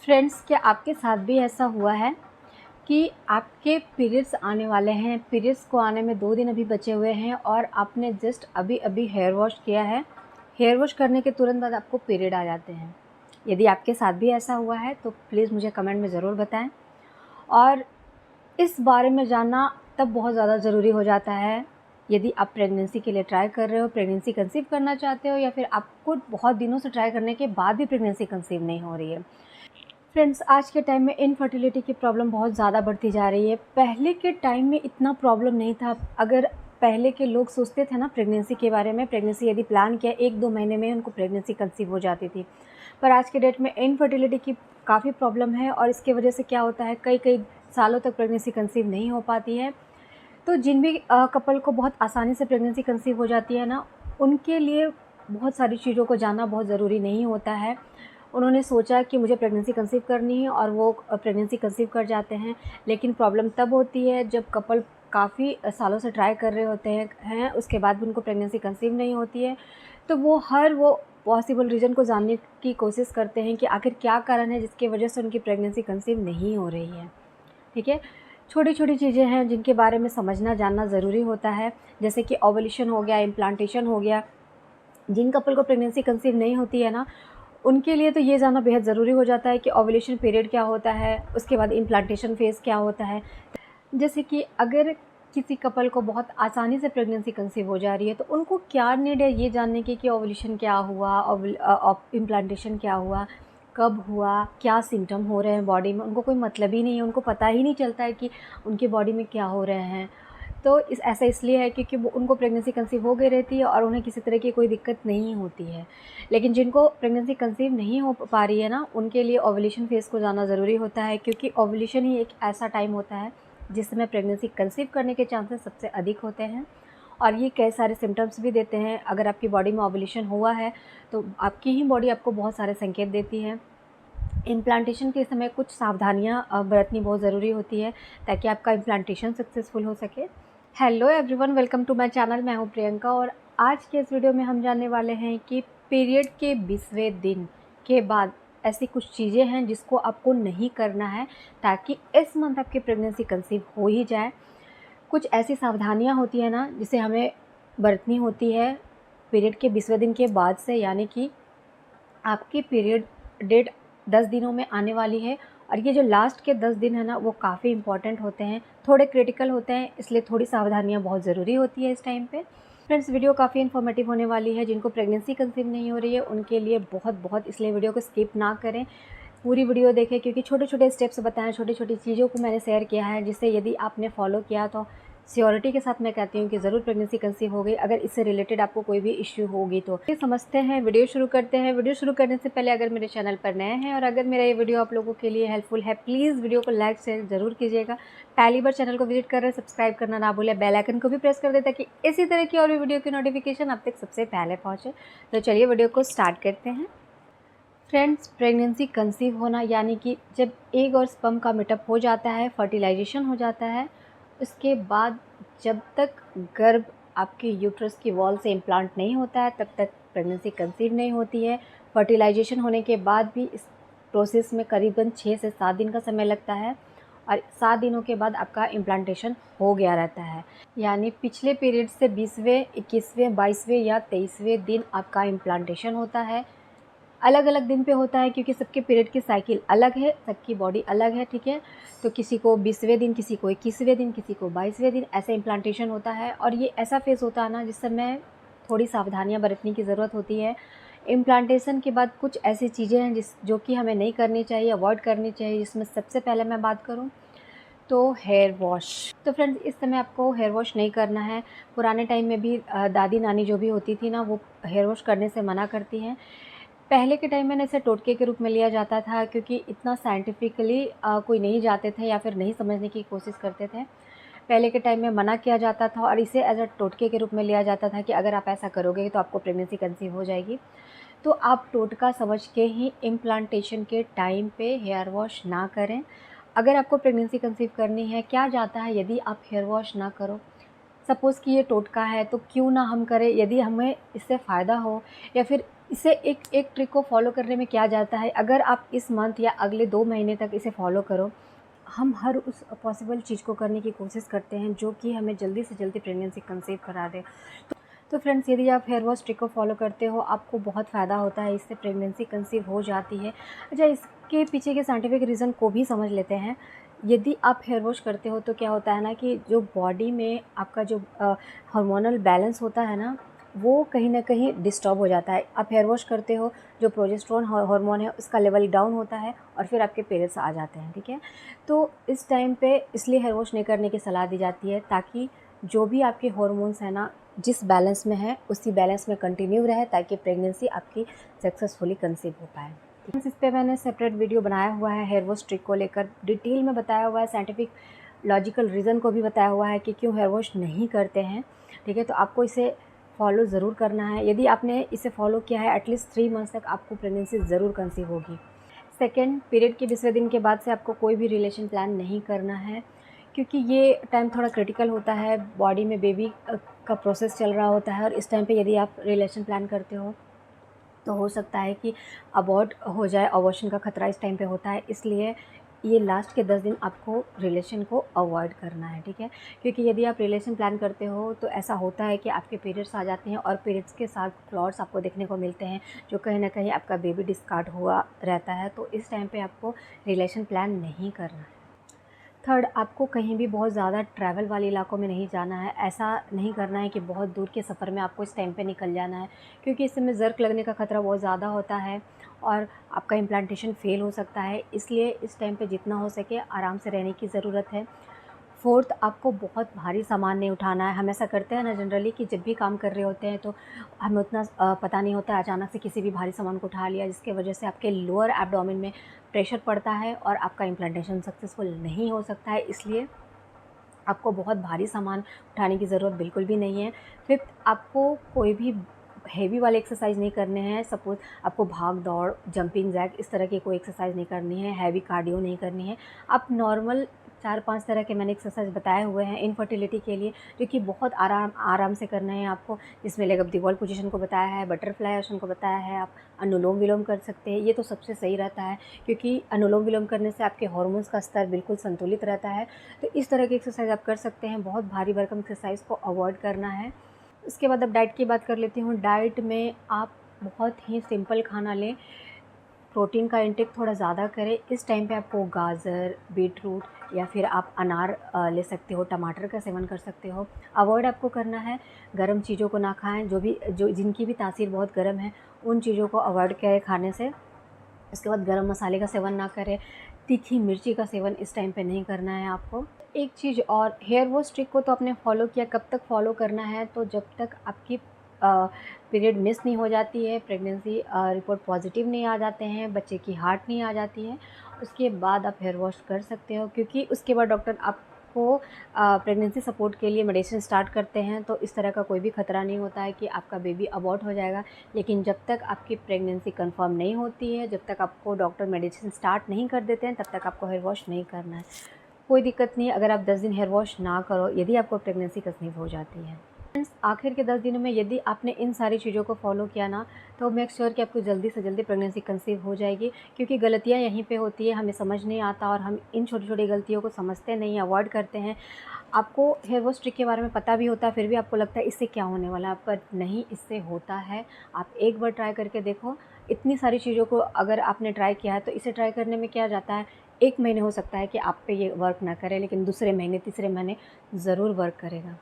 Friends, क्या आपके साथ भी ऐसा हुआ है कि आपके पीरियड्स आने वाले हैं, पीरियड्स को आने में 2 दिन अभी बचे हुए हैं और आपने जस्ट अभी-अभी हेयर वॉश किया है, हेयर वॉश करने के तुरंत बाद आपको पीरियड आ जाते हैं। यदि आपके साथ भी ऐसा हुआ है तो प्लीज़ मुझे कमेंट में ज़रूर बताएँ। और इस बारे में जानना तब बहुत ज़्यादा ज़रूरी हो जाता है यदि आप प्रेगनेंसी के लिए ट्राई कर रहे हो, प्रेगनेंसी कंसीव करना चाहते हो या फिर आपको बहुत दिनों से ट्राई करने के बाद भी प्रेगनेंसी कंसीव नहीं हो रही है। फ्रेंड्स, आज के टाइम में इनफर्टिलिटी की प्रॉब्लम बहुत ज़्यादा बढ़ती जा रही है। पहले के टाइम में इतना प्रॉब्लम नहीं था। अगर पहले के लोग सोचते थे ना प्रेगनेंसी के बारे में, प्रेगनेंसी यदि प्लान किया 1-2 महीने में उनको प्रेगनेंसी कंसीव हो जाती थी। पर आज के डेट में इनफर्टिलिटी की काफ़ी प्रॉब्लम है और इसकी वजह से क्या होता है, कई-कई सालों तक प्रेगनेंसी कंसीव नहीं हो पाती है। तो जिन भी कपल को बहुत आसानी से प्रेगनेंसी कंसीव हो जाती है ना, उनके लिए बहुत सारी चीज़ों को जानना बहुत ज़रूरी नहीं होता है। उन्होंने सोचा कि मुझे प्रेगनेंसी कंसीव करनी है और वो प्रेगनेंसी कंसीव कर जाते हैं। लेकिन प्रॉब्लम तब होती है जब कपल काफ़ी सालों से ट्राई कर रहे होते हैं, उसके बाद भी उनको प्रेगनेंसी कंसीव नहीं होती है। तो वो पॉसिबल रीज़न को जानने की कोशिश करते हैं कि आखिर क्या कारण है जिसकी वजह से उनकी प्रेगनेंसी कंसीव नहीं हो रही है। ठीक है? छोटी-छोटी चीज़ें हैं जिनके बारे में समझना जानना ज़रूरी होता है, जैसे कि ओवुलेशन हो गया, इम्प्लांटेशन हो गया। जिन कपल को प्रेगनेंसी कंसीव नहीं होती है ना, उनके लिए तो ये जानना बेहद ज़रूरी हो जाता है कि ओवुलेशन पीरियड क्या होता है, उसके बाद इम्प्लांटेशन फ़ेज़ क्या होता है। जैसे कि अगर किसी कपल को बहुत आसानी से प्रेगनेंसी कंसीव हो जा रही है, तो उनको क्या नीड है ये जानने की कि ओवुलेशन क्या हुआ, इम्प्लांटेशन क्या हुआ, कब हुआ, क्या सिम्पटम हो रहे हैं बॉडी में, उनको कोई मतलब ही नहीं है, उनको पता ही नहीं चलता है कि उनकी बॉडी में क्या हो रहे हैं। तो ऐसा इसलिए है क्योंकि वो उनको प्रेगनेंसी कंसीव हो गई रहती है और उन्हें किसी तरह की कोई दिक्कत नहीं होती है। लेकिन जिनको प्रेगनेंसी कंसीव नहीं हो पा रही है ना, उनके लिए ओवुलेशन फ़ेज़ को जानना ज़रूरी होता है, क्योंकि ओवुलेशन ही एक ऐसा टाइम होता है जिस समय प्रेगनेंसी कंसीव करने के चांसेस सबसे अधिक होते हैं। और ये कई सारे सिम्पटम्स भी देते हैं। अगर आपकी बॉडी में ओवुलेशन हुआ है तो आपकी ही बॉडी आपको बहुत सारे संकेत देती है। इम्प्लांटेशन के समय कुछ सावधानियाँ बरतनी बहुत ज़रूरी होती है ताकि आपका इम्प्लांटेशन सक्सेसफुल हो सके। Hello everyone, welcome to my channel. मैं हूँ प्रियंका और आज के इस वीडियो में हम जानने वाले हैं कि पीरियड के 20वें दिन के बाद ऐसी कुछ चीज़ें हैं जिसको आपको नहीं करना है ताकि इस मंथ आपकी प्रेगनेंसी कंसीव हो ही जाए। कुछ ऐसी सावधानियाँ होती हैं ना जिसे हमें बरतनी होती है पीरियड के 20वें दिन के बाद से, यानी कि आपकी पीरियड डेट 10 दिनों में आने वाली है और ये जो लास्ट के 10 दिन है ना, वो काफ़ी इम्पॉर्टेंट होते हैं, थोड़े क्रिटिकल होते हैं, इसलिए थोड़ी सावधानियाँ बहुत ज़रूरी होती है इस टाइम पे। फ्रेंड्स, वीडियो काफ़ी इन्फॉर्मेटिव होने वाली है। जिनको प्रेगनेंसी कंसीव नहीं हो रही है उनके लिए बहुत इसलिए वीडियो को स्किप ना करें, पूरी वीडियो देखें, क्योंकि छोटे-छोटे स्टेप्स बताएँ, छोटी-छोटी चीज़ों को मैंने शेयर किया है जिससे यदि आपने फॉलो किया तो श्योरिटी के साथ मैं कहती हूँ कि ज़रूर प्रेगनेंसी कंसीव हो गई। अगर इससे रिलेटेड आपको कोई भी इश्यू होगी तो ये समझते हैं, वीडियो शुरू करते हैं। वीडियो शुरू करने से पहले अगर मेरे चैनल पर नए हैं और अगर मेरा ये वीडियो आप लोगों के लिए हेल्पफुल है, प्लीज़ वीडियो को लाइक शेयर ज़रूर कीजिएगा। पहली बार चैनल को विजिट कर रहे हैं, सब्सक्राइब करना ना भूलें, बेल आइकन को भी प्रेस कर दें ताकि इसी तरह की और भी वीडियो की नोटिफिकेशन आप तक सबसे पहले पहुँचे। तो चलिए वीडियो को स्टार्ट करते हैं। फ्रेंड्स, प्रेगनेंसी कंसीव होना यानी कि जब एग और स्पर्म का मीटअप हो जाता है, फर्टिलाइजेशन हो जाता है, उसके बाद जब तक गर्भ आपके यूट्रस की वॉल से इम्प्लांट नहीं होता है तब तक प्रेगनेंसी कंसीव नहीं होती है। फर्टिलाइजेशन होने के बाद भी इस प्रोसेस में करीबन 6 से 7 दिन का समय लगता है और 7 दिनों के बाद आपका इम्प्लांटेशन हो गया रहता है। यानी पिछले पीरियड से 20वें, 21वें, 22वें या 23वें दिन आपका इम्प्लांटेशन होता है। अलग-अलग दिन पे होता है क्योंकि सबके पीरियड की साइकिल अलग है, सबकी बॉडी अलग है, ठीक है? तो किसी को 20वें दिन, किसी को 21वें दिन, किसी को 22वें दिन ऐसे इम्प्लांटेशन होता है और ये ऐसा फ़ेज़ होता है ना जिस समय थोड़ी सावधानियाँ बरतने की ज़रूरत होती है। इम्प्लांटेशन के बाद कुछ ऐसी चीज़ें हैं जो कि हमें नहीं करनी चाहिए, अवॉइड करनी चाहिए, जिसमें सबसे पहले मैं बात करूँ तो हेयर वॉश। तो फ्रेंड्स, इस समय आपको हेयर वॉश नहीं करना है। पुराने टाइम में भी दादी-नानी जो भी होती थी ना, वो हेयर वॉश करने से मना करती हैं। पहले के टाइम में ना इसे टोटके के रूप में लिया जाता था क्योंकि इतना साइंटिफिकली कोई नहीं जाते थे या फिर नहीं समझने की कोशिश करते थे। पहले के टाइम में मना किया जाता था और इसे एज़ अ टोटके के रूप में लिया जाता था कि अगर आप ऐसा करोगे तो आपको प्रेगनेंसी कंसीव हो जाएगी। तो आप टोटका समझ के ही इम्प्लांटेशन के टाइम पे हेयर वॉश ना करें। अगर आपको प्रेगनेंसी कंसीव करनी है, क्या जाता है यदि आप हेयर वॉश ना करो? सपोज़ कि ये टोटका है तो क्यों ना हम करें, यदि हमें इससे फ़ायदा हो या फिर इसे एक एक ट्रिक को फॉलो करने में क्या जाता है, अगर आप इस मंथ या अगले 2 महीने तक इसे फॉलो करो, हम हर उस पॉसिबल चीज़ को करने की कोशिश करते हैं जो कि हमें जल्दी से जल्दी प्रेगनेंसी कंसीव करा दे। तो फ्रेंड्स, यदि आप हेयर वॉश ट्रिक को फॉलो करते हो, आपको बहुत फ़ायदा होता है, इससे प्रेगनेंसी कंसीव हो जाती है। अच्छा, इसके पीछे के साइंटिफिक रीज़न को भी समझ लेते हैं। यदि आप हेयर वॉश करते हो तो क्या होता है ना कि जो बॉडी में आपका जो हार्मोनल बैलेंस होता है ना, वो कहीं न कहीं डिस्टर्ब हो जाता है। आप हेयर वॉश करते हो, जो प्रोजेस्टेरोन हार्मोन है उसका लेवल डाउन होता है और फिर आपके पीरियड्स आ जाते हैं, ठीक है? तो इस टाइम पे इसलिए हेयर वॉश नहीं करने की सलाह दी जाती है, ताकि जो भी आपके हार्मोन्स हैं ना, जिस बैलेंस में है उसी बैलेंस में कंटिन्यू रहे, ताकि प्रेगनेंसी आपकी सक्सेसफुली कंसीव हो पाए। इस पे मैंने सेपरेट वीडियो बनाया हुआ है, हेयर वॉश ट्रिक को लेकर डिटेल में बताया हुआ है, साइंटिफिक लॉजिकल रीज़न को भी बताया हुआ है कि क्यों हेयर वॉश नहीं करते हैं, ठीक है? तो आपको इसे फॉलो ज़रूर करना है। यदि आपने इसे फॉलो किया है, एटलीस्ट 3 मंथ्स तक आपको प्रेगनेंसी ज़रूर कंसीव होगी। सेकंड, पीरियड के 20वें दिन के बाद से आपको कोई भी रिलेशन प्लान नहीं करना है, क्योंकि ये टाइम थोड़ा क्रिटिकल होता है, बॉडी में बेबी का प्रोसेस चल रहा होता है, और इस टाइम पे यदि आप रिलेशन प्लान करते हो तो हो सकता है कि अबॉर्ट हो जाए, अबॉर्शन का खतरा इस टाइम पे होता है। इसलिए ये लास्ट के 10 दिन आपको रिलेशन को अवॉइड करना है, ठीक है? क्योंकि यदि आप रिलेशन प्लान करते हो तो ऐसा होता है कि आपके पीरियड्स आ जाते हैं, और पीरियड्स के साथ क्लॉट्स आपको देखने को मिलते हैं, जो कहीं न कहीं आपका बेबी डिस्कार्ड हुआ रहता है। तो इस टाइम पे आपको रिलेशन प्लान नहीं करना है। थर्ड, आपको कहीं भी बहुत ज़्यादा ट्रैवल वाले इलाकों में नहीं जाना है। ऐसा नहीं करना है कि बहुत दूर के सफ़र में आपको इस टाइम पे निकल जाना है, क्योंकि इस समय ज़र्क लगने का खतरा बहुत ज़्यादा होता है और आपका इम्प्लांटेशन फ़ेल हो सकता है। इसलिए इस टाइम पे जितना हो सके आराम से रहने की ज़रूरत है। फोर्थ, आपको बहुत भारी सामान नहीं उठाना है। हम ऐसा करते हैं ना जनरली कि जब भी काम कर रहे होते हैं तो हमें उतना पता नहीं होता है, अचानक से किसी भी भारी सामान को उठा लिया, जिसकी वजह से आपके लोअर एब्डोमेन में प्रेशर पड़ता है और आपका इम्प्लांटेशन सक्सेसफुल नहीं हो सकता है। इसलिए आपको बहुत भारी सामान उठाने की ज़रूरत बिल्कुल भी नहीं है। फिफ्थ, आपको कोई भी हेवी वाले एक्सरसाइज नहीं करने हैं। सपोज़ आपको भाग दौड़, जंपिंग जैक, इस तरह की कोई एक्सरसाइज नहीं करनी है, हैवी कार्डियो नहीं करनी है। आप नॉर्मल 4-5 तरह के मैंने एक्सरसाइज बताए हुए हैं इनफर्टिलिटी के लिए, जो कि बहुत आराम आराम से करना है आपको। जिसमें leg up the wall position को बताया है, बटरफ्लाई आसन को बताया है, आप अनुलोम-विलोम कर सकते हैं। ये तो सबसे सही रहता है, क्योंकि अनुलोम-विलोम करने से आपके हार्मोन्स का स्तर बिल्कुल संतुलित रहता है। तो इस तरह की एक्सरसाइज आप कर सकते हैं। बहुत भारी भरकम एक्सरसाइज को अवॉइड करना है। उसके बाद अब डाइट की बात कर लेती हूँ। डाइट में आप बहुत ही सिंपल खाना लें, प्रोटीन का इंटेक थोड़ा ज़्यादा करें। इस टाइम पे आपको गाजर, बीटरूट या फिर आप अनार ले सकते हो, टमाटर का सेवन कर सकते हो। अवॉइड आपको करना है गर्म चीज़ों को ना खाएं, जो जिनकी भी तासीर बहुत गर्म है, उन चीज़ों को अवॉइड करें खाने से। इसके बाद गरम मसाले का सेवन ना करें, तीखी मिर्ची का सेवन इस टाइम पे नहीं करना है आपको। एक चीज़ और, हेयर वॉश ट्रिक को तो आपने फॉलो किया, कब तक फॉलो करना है? तो जब तक आपकी पीरियड मिस नहीं हो जाती है, प्रेगनेंसी रिपोर्ट पॉजिटिव नहीं आ जाते हैं, बच्चे की हार्ट नहीं आ जाती है, उसके बाद आप हेयर वॉश कर सकते हो। क्योंकि उसके बाद डॉक्टर आपको प्रेगनेंसी सपोर्ट के लिए मेडिसिन स्टार्ट करते हैं, तो इस तरह का कोई भी खतरा नहीं होता है कि आपका बेबी अबॉर्ट हो जाएगा। लेकिन जब तक आपकी प्रेगनेंसी कंफर्म नहीं होती है, जब तक आपको डॉक्टर मेडिसिन स्टार्ट नहीं कर देते हैं, तब तक आपको हेयर वॉश नहीं करना है। कोई दिक्कत नहीं है अगर आप 10 दिन हेयर वॉश ना करो, यदि आपको प्रेगनेंसी कंसीव हो जाती है। फ्रेंड्स, आखिर के 10 दिनों में यदि आपने इन सारी चीज़ों को फॉलो किया ना, तो मेक श्योर कि आपको जल्दी से जल्दी प्रेगनेंसी कंसीव हो जाएगी। क्योंकि गलतियाँ यहीं पे होती है, हमें समझ नहीं आता और हम इन छोटी-छोटी गलतियों को समझते नहीं, अवॉइड करते हैं। आपको हेयर वॉश ट्रिक के बारे में पता भी होता है, फिर भी आपको लगता है इससे क्या होने वाला है, पर नहीं, इससे होता है। आप एक बार ट्राई करके देखो। इतनी सारी चीज़ों को अगर आपने ट्राई किया है, तो इसे ट्राई करने में क्या जाता है, 1 महीने हो सकता है कि आप पे ये वर्क ना करे, लेकिन दूसरे महीने, तीसरे महीने ज़रूर वर्क करेगा।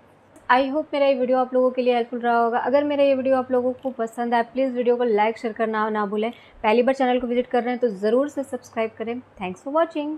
आई होप मेरा ये वीडियो आप लोगों के लिए हेल्पफुल रहा होगा। अगर मेरा ये वीडियो आप लोगों को पसंद आए, प्लीज़ वीडियो को लाइक शेयर करना ना भूलें। पहली बार चैनल को विजिट कर रहे हैं तो ज़रूर से सब्सक्राइब करें। Thanks for watching.